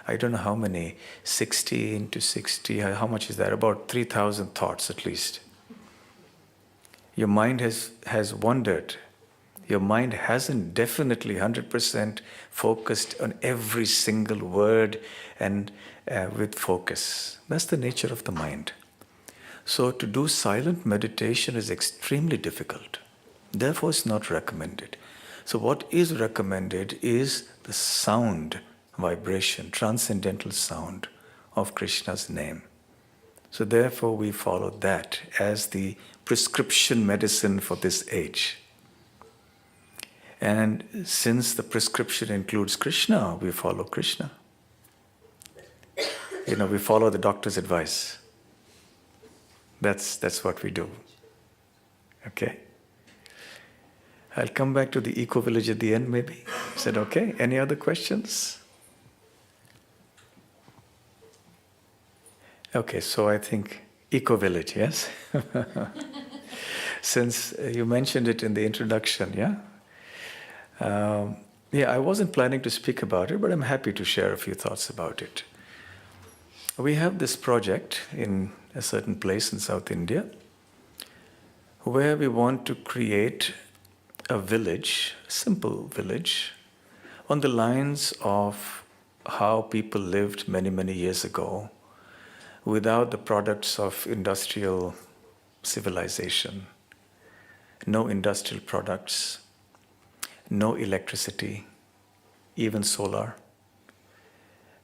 I don't know how many, 60 into 60, how much is that? About 3,000 thoughts at least. Your mind has wandered. Your mind hasn't definitely 100% focused on every single word and with focus. That's the nature of the mind. So to do silent meditation is extremely difficult. Therefore, it's not recommended. So what is recommended is the sound, vibration, transcendental sound of Krishna's name. So therefore, we follow that as the prescription medicine for this age. And since the prescription includes Krishna, we follow Krishna. We follow the doctor's advice. That's what we do. Okay? I'll come back to the eco-village at the end maybe. Is that okay? Any other questions? Okay, so I think eco-village, yes? Since you mentioned it in the introduction, yeah? I wasn't planning to speak about it, but I'm happy to share a few thoughts about it. We have this project in a certain place in South India where we want to create a village, a simple village, on the lines of how people lived many, many years ago without the products of industrial civilization. No industrial products, no electricity, even solar,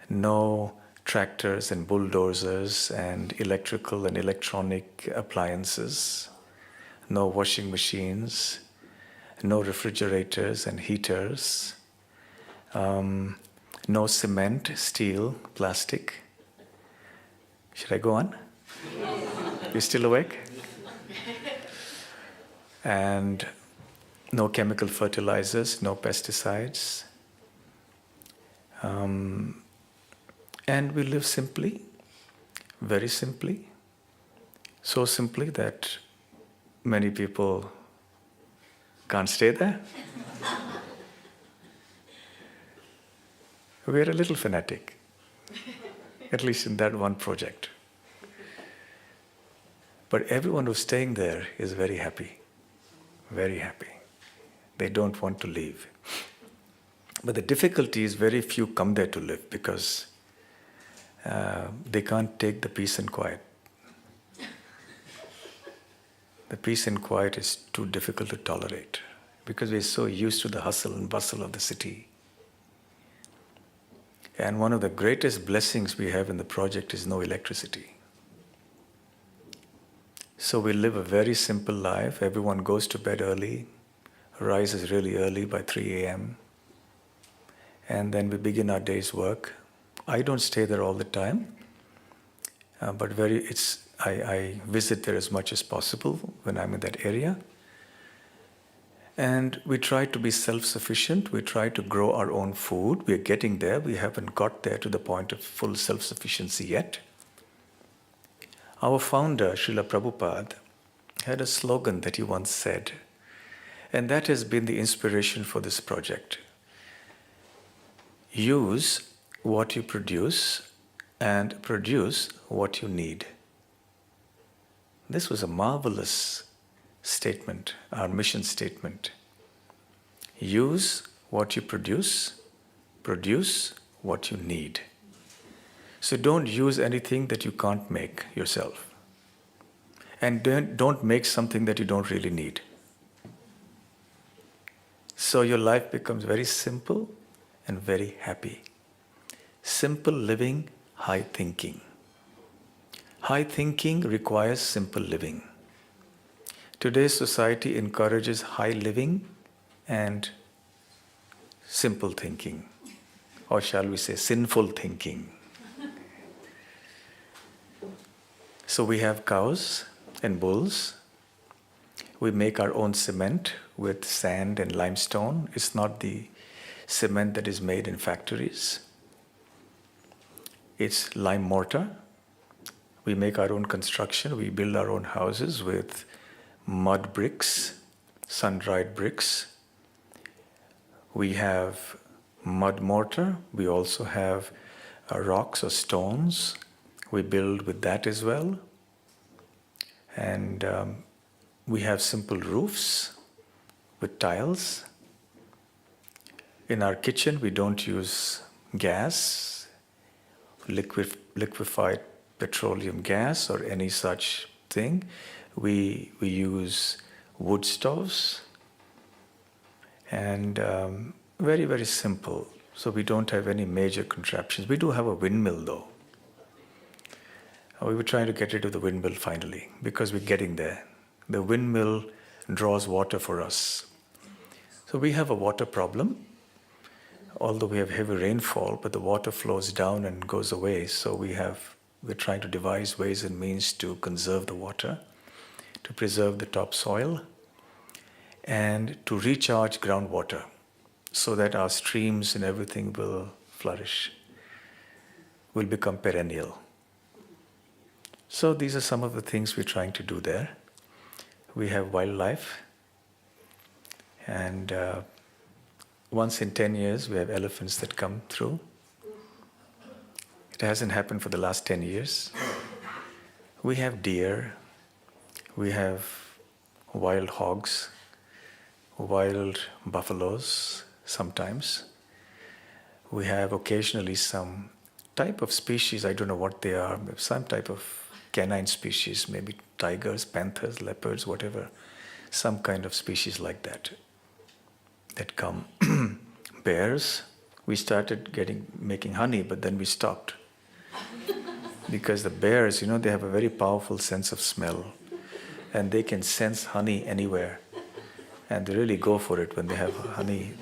no tractors and bulldozers and electrical and electronic appliances, no washing machines, no refrigerators and heaters, no cement, steel, plastic. Should I go on? You still awake? And no chemical fertilizers, no pesticides. And we live simply, very simply, so simply that many people can't stay there. We're a little fanatic, at least in that one project. But everyone who's staying there is very happy, very happy. They don't want to leave. But the difficulty is very few come there to live because they can't take the peace and quiet. The peace and quiet is too difficult to tolerate because we're so used to the hustle and bustle of the city. And one of the greatest blessings we have in the project is no electricity. So we live a very simple life. Everyone goes to bed early, rises really early by 3 a.m. And then we begin our day's work I don't stay there all the time, but I visit there as much as possible when I'm in that area. And we try to be self-sufficient. We try to grow our own food. We're getting there. We haven't got there to the point of full self-sufficiency yet. Our founder, Srila Prabhupada, had a slogan that he once said, and that has been the inspiration for this project. Use what you produce and produce what you need. This was a marvelous statement, our mission statement. Use what you produce what you need. So don't use anything that you can't make yourself. And don't make something that you don't really need. So your life becomes very simple and very happy. Simple living, high thinking. High thinking requires simple living. Today's society encourages high living and simple thinking, or shall we say sinful thinking. So we have cows and bulls. We make our own cement with sand and limestone. It's not the cement that is made in factories. It's lime mortar. We make our own construction. We build our own houses with mud bricks, sun-dried bricks. We have mud mortar. We also have rocks or stones. We build with that as well. And we have simple roofs with tiles. In our kitchen, we don't use gas, liquefied petroleum gas or any such thing. We use wood stoves and very, very simple. So we don't have any major contraptions. We do have a windmill though. We were trying to get rid of the windmill finally because we're getting there. The windmill draws water for us. So we have a water problem, although we have heavy rainfall, but the water flows down and goes away. So we're trying to devise ways and means to conserve the water, to preserve the topsoil, and to recharge groundwater so that our streams and everything will flourish, will become perennial. So these are some of the things we're trying to do there. We have wildlife, and once in 10 years we have elephants that come through. It hasn't happened for the last 10 years. We have deer, we have wild hogs, wild buffaloes sometimes. We have occasionally some type of species, I don't know what they are, some type of canine species, maybe tigers, panthers, leopards, whatever, some kind of species like that come. Bears, we started making honey, but then we stopped. Because the bears, they have a very powerful sense of smell, and they can sense honey anywhere, and they really go for it when they have honey.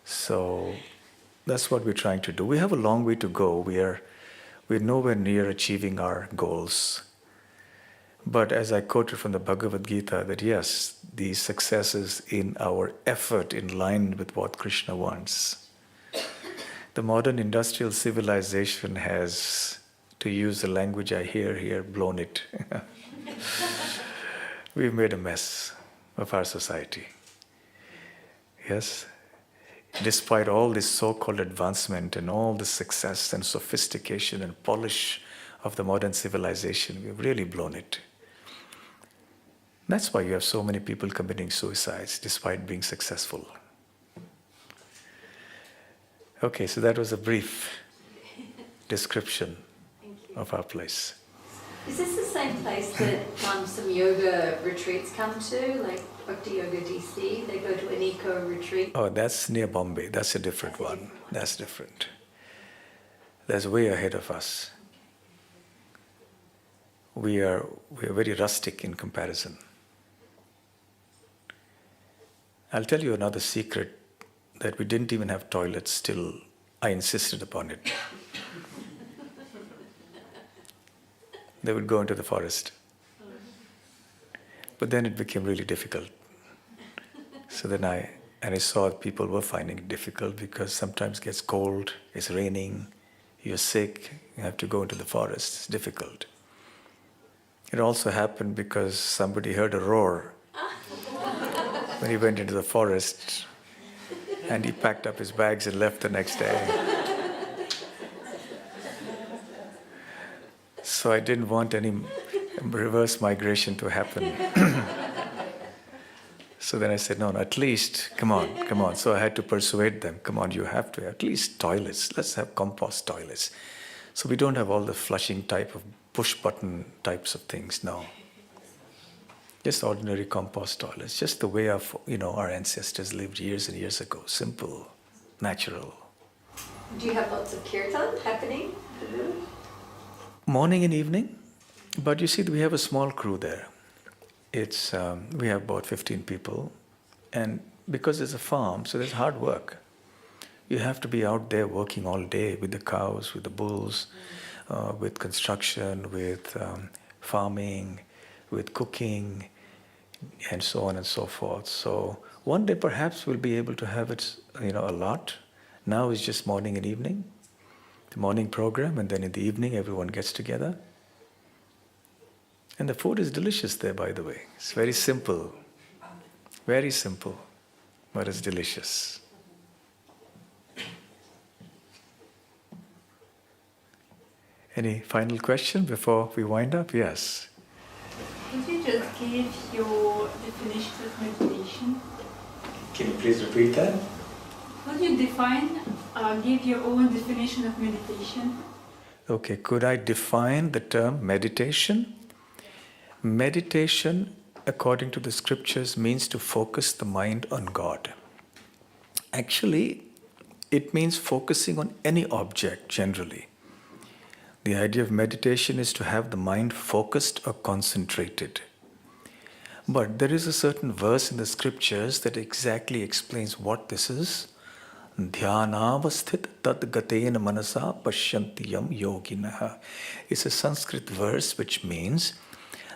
So that's what we're trying to do. We have a long way to go. We're nowhere near achieving our goals. But as I quoted from the Bhagavad Gita, that yes, the success is in our effort in line with what Krishna wants. The modern industrial civilization has, to use the language I hear here, blown it. We've made a mess of our society. Yes? Despite all this so-called advancement and all the success and sophistication and polish of the modern civilization, we've really blown it. That's why you have so many people committing suicides despite being successful. Okay, so that was a brief description of our place. Is this the same place that some yoga retreats come to, like Bhakti Yoga DC? They go to an eco retreat? Oh, that's near Bombay. That's a different one. That's different. That's way ahead of us. We are very rustic in comparison. I'll tell you another secret, that we didn't even have toilets till I insisted upon it. They would go into the forest. But then it became really difficult. So then I saw people were finding it difficult because sometimes it gets cold, it's raining, you're sick, you have to go into the forest, it's difficult. It also happened because somebody heard a roar when he went into the forest, and he packed up his bags and left the next day. So I didn't want any reverse migration to happen. So then I said, no, at least, come on. So I had to persuade them, come on, you have to, at least toilets. Let's have compost toilets. So we don't have all the flushing type of push button types of things, no. Just ordinary compost toilets, just the way our ancestors lived years and years ago. Simple, natural. Do you have lots of kirtan happening? Morning and evening. But you see, we have a small crew there. We have about 15 people, and because it's a farm, so there's hard work. You have to be out there working all day with the cows, with the bulls, with construction, with farming, with cooking, and so on and so forth. So one day perhaps we'll be able to have it, a lot. Now it's just morning and evening, the morning program, and then in the evening everyone gets together. And the food is delicious there, by the way. It's very simple, but it's delicious. Any final question before we wind up? Yes. Could you just give your definition of meditation? Can you please repeat that? Could you give your own definition of meditation? Okay, could I define the term meditation? Meditation, according to the scriptures, means to focus the mind on God. Actually, it means focusing on any object generally. The idea of meditation is to have the mind focused or concentrated. But there is a certain verse in the scriptures that exactly explains what this is. Dhyanavasthit tad gatena manasa pashyantiyam yoginaha. It's a Sanskrit verse which means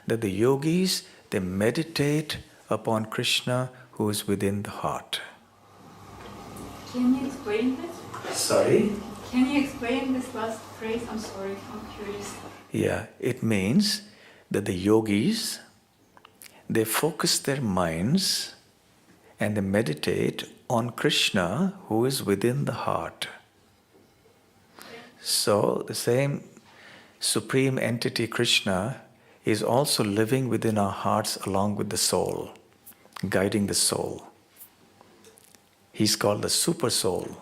that the yogis, they meditate upon Krishna who is within the heart. Can you explain this? Sorry? Can you explain this last phrase? I'm sorry, I'm curious. Yeah, it means that the yogis, they focus their minds and they meditate on Krishna who is within the heart. So the same supreme entity Krishna is also living within our hearts along with the soul, guiding the soul. He's called the super soul.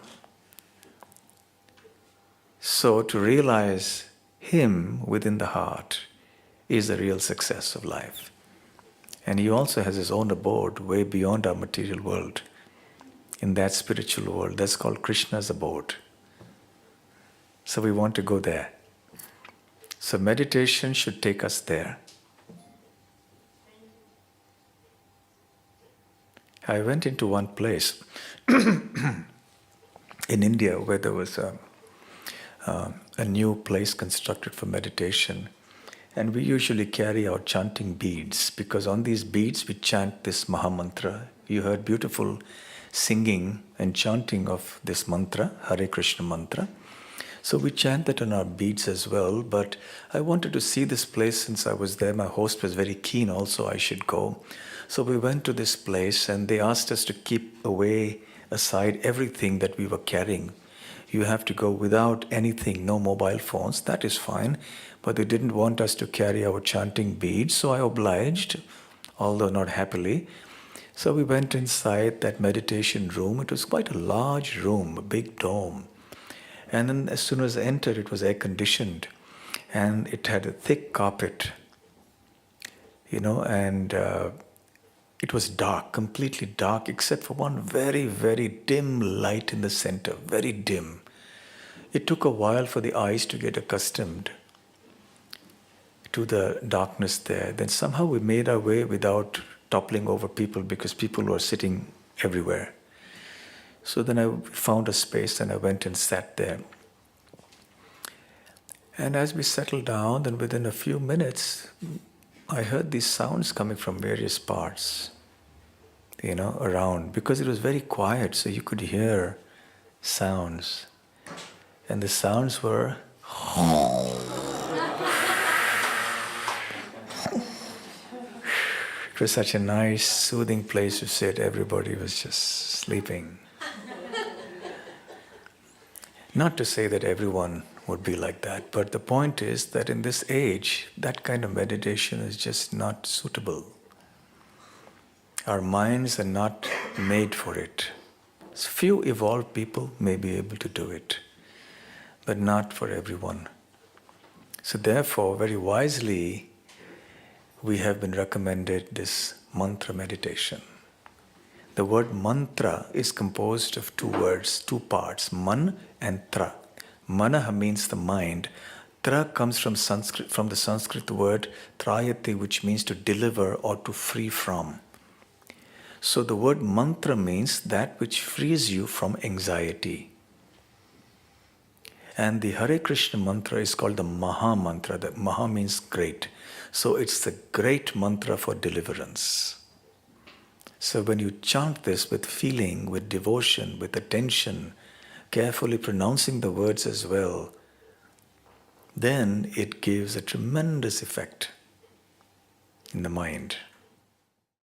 So to realize him within the heart is the real success of life. And he also has his own abode way beyond our material world. In that spiritual world, that's called Krishna's abode. So we want to go there. So meditation should take us there. I went into one place in India where there was a new place constructed for meditation. And we usually carry out chanting beads, because on these beads we chant this Mahamantra. You heard beautiful singing and chanting of this mantra, Hare Krishna mantra. So we chant that on our beads as well, but I wanted to see this place since I was there. My host was very keen also I should go. So we went to this place and they asked us to keep aside everything that we were carrying. You have to go without anything, no mobile phones, that is fine. But they didn't want us to carry our chanting beads, so I obliged, although not happily. So we went inside that meditation room. It was quite a large room, a big dome. And then as soon as I entered, it was air-conditioned. And it had a thick carpet, and it was dark, completely dark, except for one very, very dim light in the center, very dim. It took a while for the eyes to get accustomed to the darkness there. Then somehow we made our way without toppling over people, because people were sitting everywhere. So then I found a space and I went and sat there. And as we settled down, then within a few minutes, I heard these sounds coming from various parts, around, because it was very quiet, so you could hear sounds. And the sounds were it was such a nice, soothing place to sit. Everybody was just sleeping. Not to say that everyone would be like that, but the point is that in this age, that kind of meditation is just not suitable. Our minds are not made for it. Few evolved people may be able to do it, but not for everyone. So therefore, very wisely, we have been recommended this mantra meditation. The word mantra is composed of two words, two parts, man and tra. Manaha means the mind. Tra comes from the Sanskrit word trayate, which means to deliver or to free from. So the word mantra means that which frees you from anxiety. And the Hare Krishna mantra is called the Maha mantra. The Maha means great. So it's the great mantra for deliverance. So when you chant this with feeling, with devotion, with attention, carefully pronouncing the words as well, then it gives a tremendous effect in the mind.